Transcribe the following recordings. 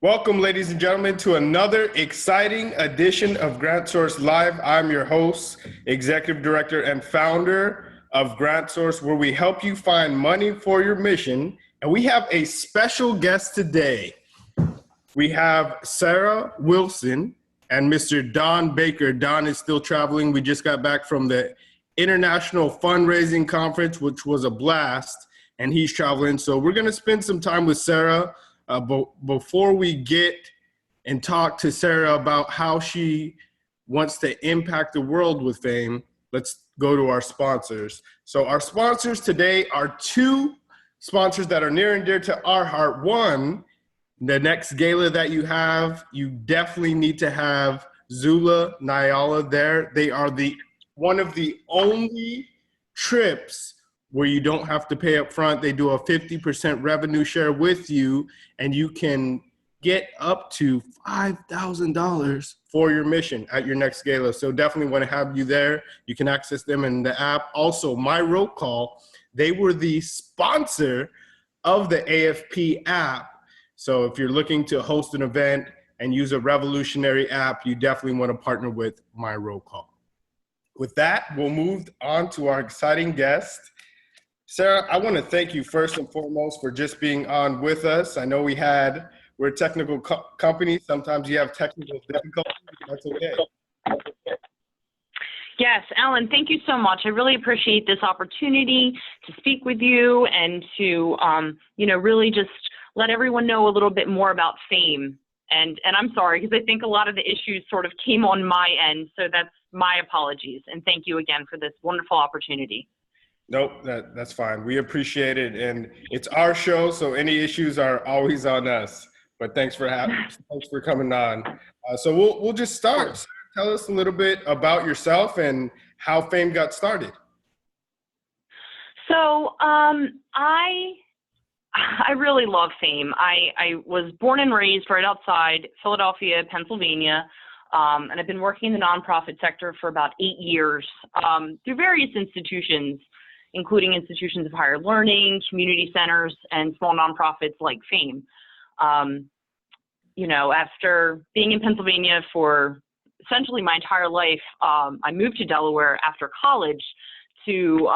Welcome, ladies and gentlemen, to another exciting edition of Grant Source Live. I'm your host, Executive Director, and founder of Grant Source, where we help you find money for your mission. And we have a special guest today. We have Sara Wilson and Mr. Don Baker. Don is still traveling. We just got back from the International Fundraising Conference, which was a blast, and he's traveling. So we're going to spend some time with Sara. But before we get and talk to Sara about how she wants to impact the world with fame, let's go to our sponsors. So our sponsors today are two sponsors that are near and dear to our heart. One, the next gala that you definitely need to have Zulu Nyala there. They are one of the only trips where you don't have to pay up front. They do a 50% revenue share with you, and you can get up to $5,000 for your mission at your next gala. So definitely want to have you there. You can access them in the app. Also, RollCall, they were the sponsor of the AFP app. So if you're looking to host an event and use a revolutionary app, you definitely want to partner with RollCall. With that, we'll move on to our exciting guest. Sara, I want to thank you first and foremost for just being on with us. I know we're a technical company. Sometimes you have technical difficulties. That's okay. Yes, Alan, thank you so much. I really appreciate this opportunity to speak with you and to, really just let everyone know a little bit more about fame. And I'm sorry, because I think a lot of the issues sort of came on my end. So that's my apologies. And thank you again for this wonderful opportunity. Nope, that's fine. We appreciate it, and it's our show, so any issues are always on us. But thanks for coming on. So we'll just start. So tell us a little bit about yourself and how fame got started. So I really love fame. I was born and raised right outside Philadelphia, Pennsylvania. And I've been working in the nonprofit sector for about 8 years through various institutions, including institutions of higher learning, community centers, and small nonprofits like Fame. After being in Pennsylvania for essentially my entire life, I moved to Delaware after college to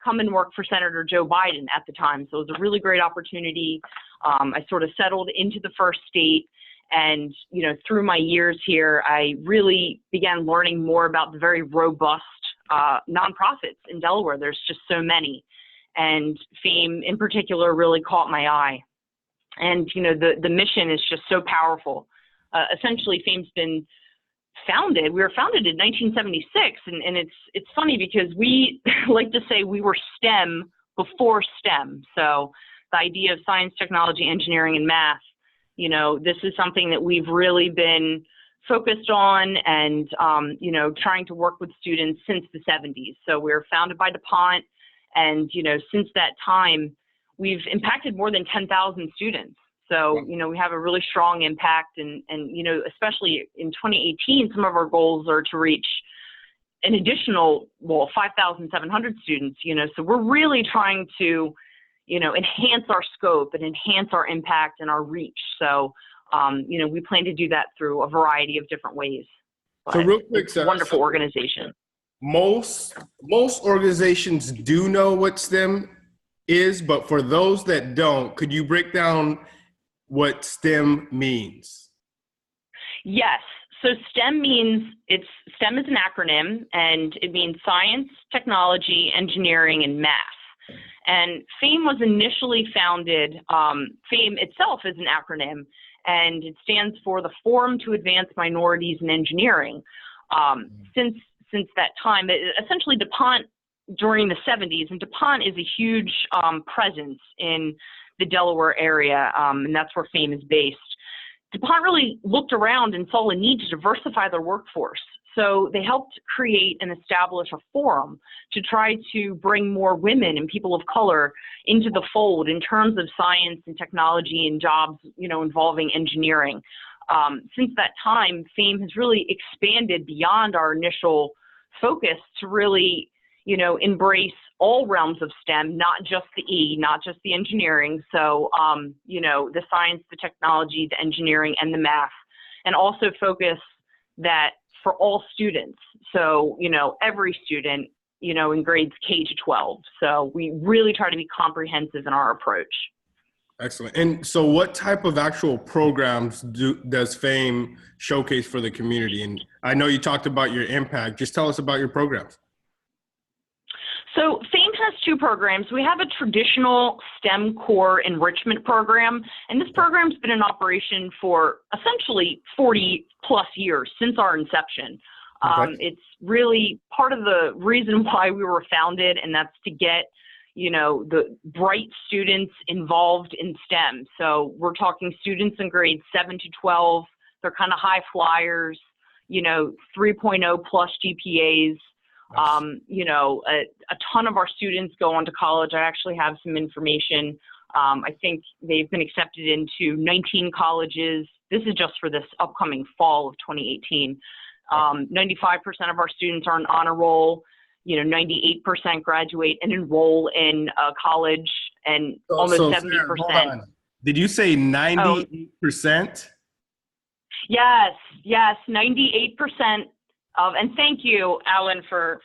come and work for Senator Joe Biden at the time. So it was a really great opportunity. I sort of settled into the first state. And, through my years here, I really began learning more about the very robust nonprofits in Delaware. There's just so many. And Fame in particular really caught my eye. And, the mission is just so powerful. Essentially, Fame's been founded. We were founded in 1976. And it's funny because we like to say we were STEM before STEM. So the idea of science, technology, engineering, and math, this is something that we've really been focused on and, trying to work with students since the 70s. So we were founded by DuPont. And, since that time, we've impacted more than 10,000 students. So, we have a really strong impact. And especially in 2018, some of our goals are to reach an additional, 5,700 students, so we're really trying to, enhance our scope and enhance our impact and our reach. So, we plan to do that through a variety of different ways. But so real quick, Sara, wonderful organization. Most organizations do know what STEM is, but for those that don't, could you break down what STEM means? Yes. So STEM STEM is an acronym, and it means science, technology, engineering, and math. And Fame was initially founded, Fame itself is an acronym, and it stands for the Forum to Advance Minorities in Engineering. Since that time, essentially DuPont during the 70s, and DuPont is a huge presence in the Delaware area, and that's where Fame is based. DuPont really looked around and saw a need to diversify their workforce. So they helped create and establish a forum to try to bring more women and people of color into the fold in terms of science and technology and jobs, involving engineering. Since that time, Fame has really expanded beyond our initial focus to really, embrace all realms of STEM, not just the E, not just the engineering. So, the science, the technology, the engineering, and the math, and also focus that for all students. So, every student, in grades K to 12. So we really try to be comprehensive in our approach. Excellent. And so what type of actual programs does FAME showcase for the community? And I know you talked about your impact. Just tell us about your programs. So FAME has two programs. We have a traditional STEM core enrichment program, and this program's been in operation for essentially 40 plus years since our inception. Okay. It's really part of the reason why we were founded, and that's to get, the bright students involved in STEM. So we're talking students in grades 7 to 12. They're kind of high flyers, 3.0 plus GPAs. A ton of our students go on to college. I actually have some information. I think they've been accepted into 19 colleges. This is just for this upcoming fall of 2018. 95% of our students are on honor roll. 98% graduate and enroll in college, and almost 70%. Sarah, hold on. Did you say 98%? Yes, 98%. And thank you, Alan, for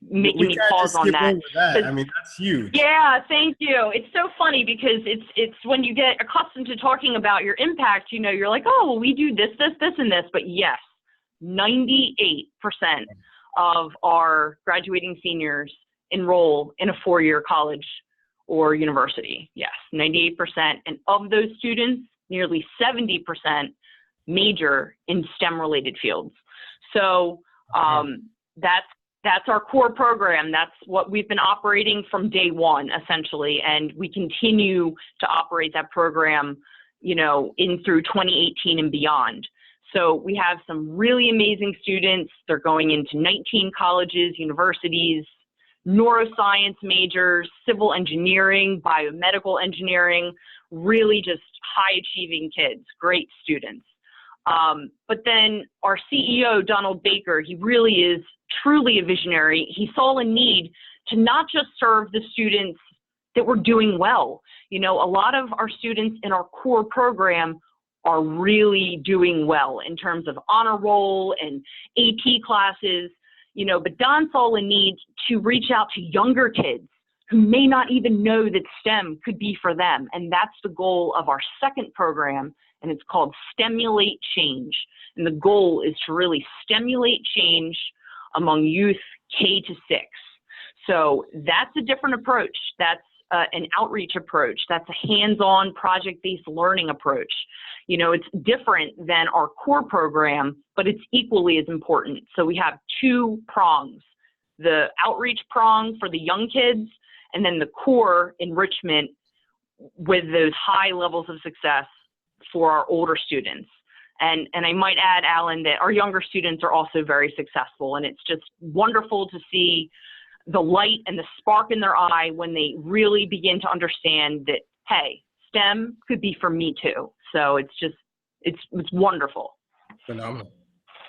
making me pause on that. I mean, that's huge. Yeah, thank you. It's so funny because it's when you get accustomed to talking about your impact, you're like, oh, well, we do this, and this. But yes, 98% of our graduating seniors enroll in a 4-year college or university. Yes, 98%. And of those students, nearly 70% major in STEM-related fields. So that's our core program. That's what we've been operating from day one, essentially, and we continue to operate that program, in through 2018 and beyond. So we have some really amazing students. They're going into 19 colleges, universities, neuroscience majors, civil engineering, biomedical engineering, really just high-achieving kids, great students. But then our CEO, Donald Baker, he really is truly a visionary. He saw a need to not just serve the students that were doing well. A lot of our students in our core program are really doing well in terms of honor roll and AP classes, but Don saw a need to reach out to younger kids who may not even know that STEM could be for them. And that's the goal of our second program, and it's called Stimulate Change. And the goal is to really stimulate change among youth K to 6. So that's a different approach. That's an outreach approach. That's a hands-on project-based learning approach. It's different than our core program, but it's equally as important. So we have two prongs, the outreach prong for the young kids, and then the core enrichment with those high levels of success for our older students. And I might add, Alan, that our younger students are also very successful, and it's just wonderful to see the light and the spark in their eye when they really begin to understand that, hey, STEM could be for me too. So it's wonderful. Phenomenal.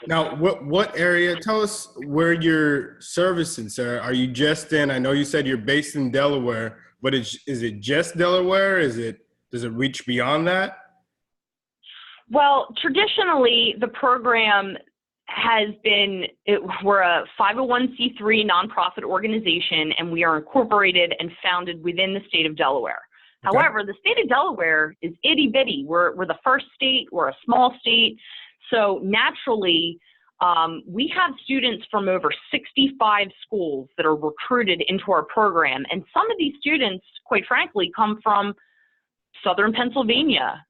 Now, what area, tell us where you're servicing, Sarah. Are you just in, I know you said you're based in Delaware, but is it just Delaware? Does it reach beyond that? Well, traditionally, the program has been, we're a 501c3 nonprofit organization, and we are incorporated and founded within the state of Delaware. Okay. However, the state of Delaware is itty bitty. We're the first state, we're a small state. So naturally, we have students from over 65 schools that are recruited into our program. And some of these students, quite frankly, come from Southern Pennsylvania,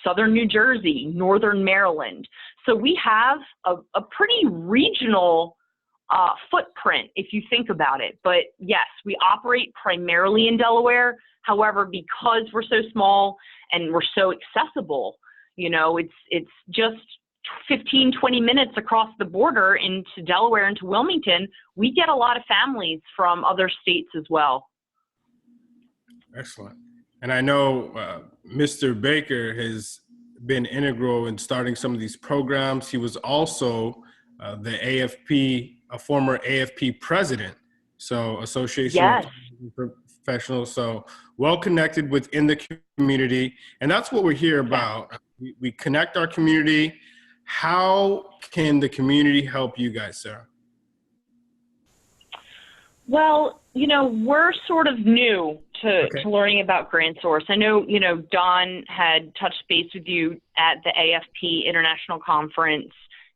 Southern New Jersey, Northern Maryland. So we have a pretty regional footprint, if you think about it. But yes, we operate primarily in Delaware. However, because we're so small and we're so accessible, it's just 15, 20 minutes across the border into Delaware, into Wilmington. We get a lot of families from other states as well. Excellent. And I know Mr. Baker has been integral in starting some of these programs. He was also the AFP, a former AFP president. So Association of Yes. Tourism Professionals. So well connected within the community. And that's what we're here about. We connect our community. How can the community help you guys, Sarah? Well, we're sort of new to learning about GrantSource. I know, Don had touched base with you at the AFP International Conference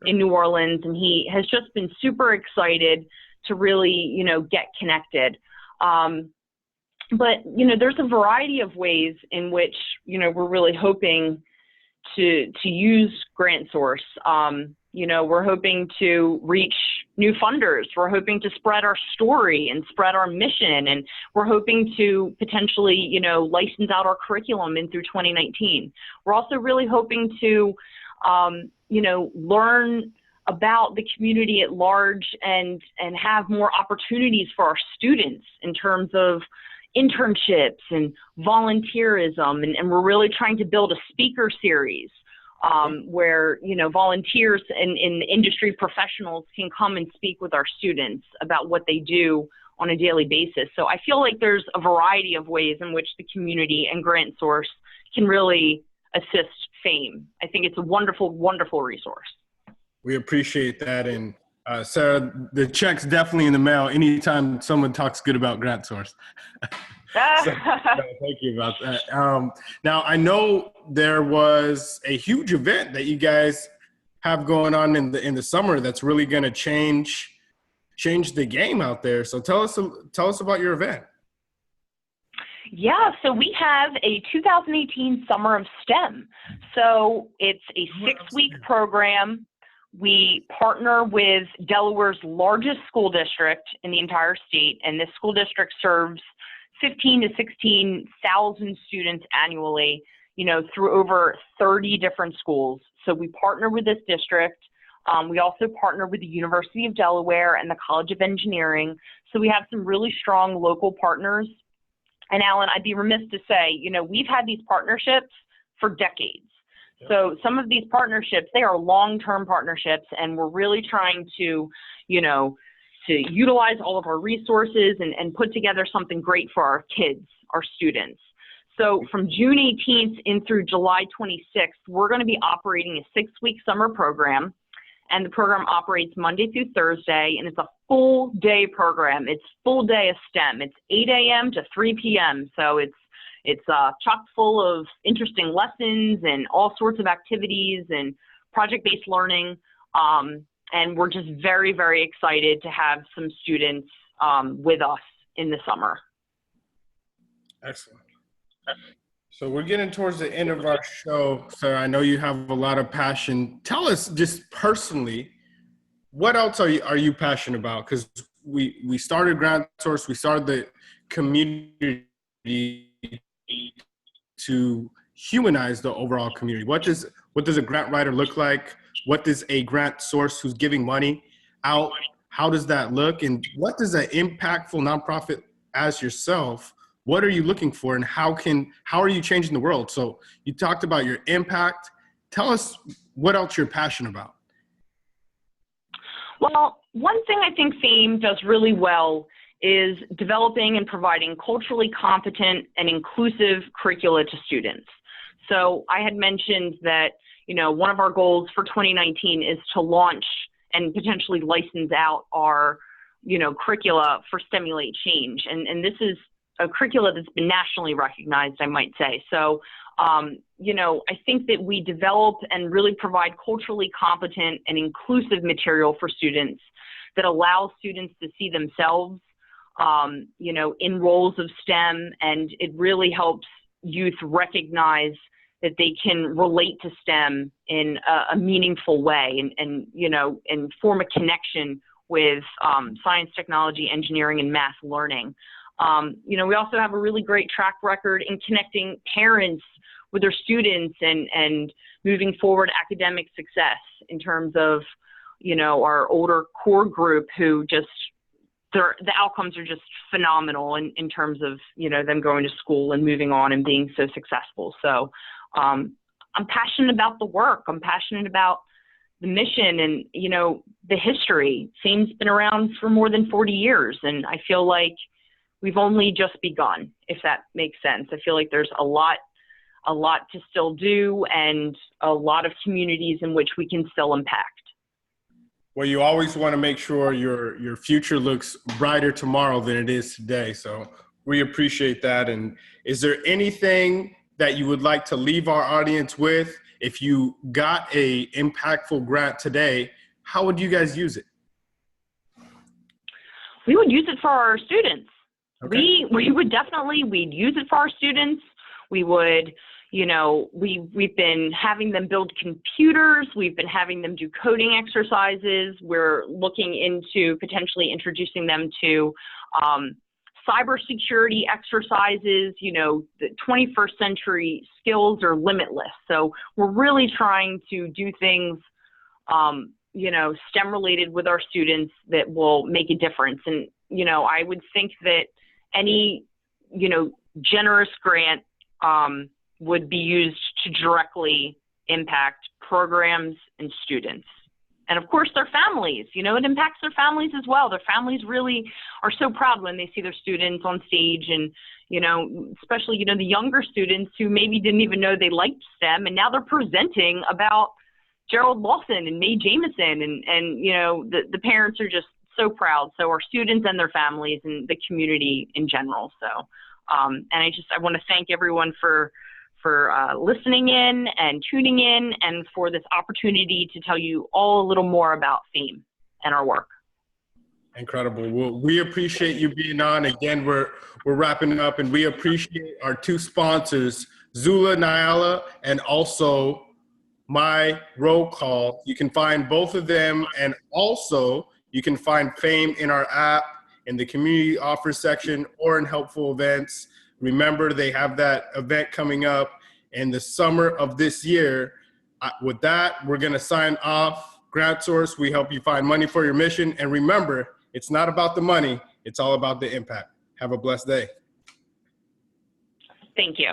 in New Orleans, and he has just been super excited to really, get connected. But, there's a variety of ways in which, we're really hoping to use GrantSource. We're hoping to reach new funders. We're hoping to spread our story and spread our mission. And we're hoping to potentially, license out our curriculum in through 2019. We're also really hoping to, learn about the community at large and have more opportunities for our students in terms of internships and volunteerism. And we're really trying to build a speaker series where, volunteers and industry professionals can come and speak with our students about what they do on a daily basis. So I feel like there's a variety of ways in which the community and GrantSource can really assist FAME. I think it's a wonderful, wonderful resource. We appreciate that. And Sarah, the check's definitely in the mail anytime someone talks good about GrantSource. So, thank you about that. Now, I know there was a huge event that you guys have going on in the summer that's really going to change the game out there. So tell us about your event. Yeah, so we have a 2018 Summer of STEM. So it's a 6-week program. We partner with Delaware's largest school district in the entire state, and this school district serves 15 to 16,000 students annually, through over 30 different schools. So we partner with this district. We also partner with the University of Delaware and the College of Engineering. So we have some really strong local partners. And Alan, I'd be remiss to say, we've had these partnerships for decades. So some of these partnerships, they are long-term partnerships, and we're really trying to, to utilize all of our resources and put together something great for our kids, our students. So from June 18th in through July 26th, we're going to be operating a 6-week summer program, and the program operates Monday through Thursday, and it's a full day program. It's full day of STEM. It's 8 a.m. to 3 p.m. So it's chock full of interesting lessons and all sorts of activities and project-based learning. And we're just very, very excited to have some students with us in the summer. Excellent. So we're getting towards the end of our show, Sarah. I know you have a lot of passion. Tell us just personally, what else are you passionate about? Because we started GrantSource, we started the community to humanize the overall community. What does a grant writer look like? What does a GrantSource who's giving money out, how does that look? And what does an impactful nonprofit as yourself, what are you looking for, and how are you changing the world? So you talked about your impact. Tell us what else you're passionate about. Well, one thing I think FAME does really well is developing and providing culturally competent and inclusive curricula to students. So I had mentioned that, one of our goals for 2019 is to launch and potentially license out our, curricula for Stimulate Change. And this is a curricula that's been nationally recognized, I might say. So, I think that we develop and really provide culturally competent and inclusive material for students that allows students to see themselves, in roles of STEM, and it really helps youth recognize that they can relate to STEM in a meaningful way and form a connection with science, technology, engineering, and math learning. We also have a really great track record in connecting parents with their students and moving forward academic success in terms of, our older core group who just, the outcomes are just phenomenal in terms of, them going to school and moving on and being so successful. So I'm passionate about the work. I'm passionate about, the mission and, the history. FAME's been around for more than 40 years, and I feel like we've only just begun, if that makes sense. I feel like there's a lot to still do and a lot of communities in which we can still impact. Well, you always want to make sure your future looks brighter tomorrow than it is today. So we appreciate that. And is there anything that you would like to leave our audience with? If you got a impactful grant today, how would you guys use it? We would use it for our students. Okay. We would definitely, we'd use it for our students. We would, we've been having them build computers. We've been having them do coding exercises. We're looking into potentially introducing them to cybersecurity exercises. The 21st century skills are limitless. So we're really trying to do things, STEM related with our students that will make a difference. And, I would think that any, generous grant would be used to directly impact programs and students. And of course, their families, it impacts their families as well. Their families really are so proud when they see their students on stage and, especially, the younger students who maybe didn't even know they liked STEM, and now they're presenting about Gerald Lawson and Mae Jameson, and the parents are just so proud. So our students and their families and the community in general. So, and I want to thank everyone for listening in and tuning in, and for this opportunity to tell you all a little more about FAME and our work. Incredible. Well, we appreciate you being on. Again, we're wrapping up, and we appreciate our two sponsors, Zulu Nyala and also My RollCall. You can find both of them, and also you can find FAME in our app, in the community offers section, or in helpful events. Remember, they have that event coming up in the summer of this year. With that, we're going to sign off. Grant Source, we help you find money for your mission. And remember, it's not about the money. It's all about the impact. Have a blessed day. Thank you.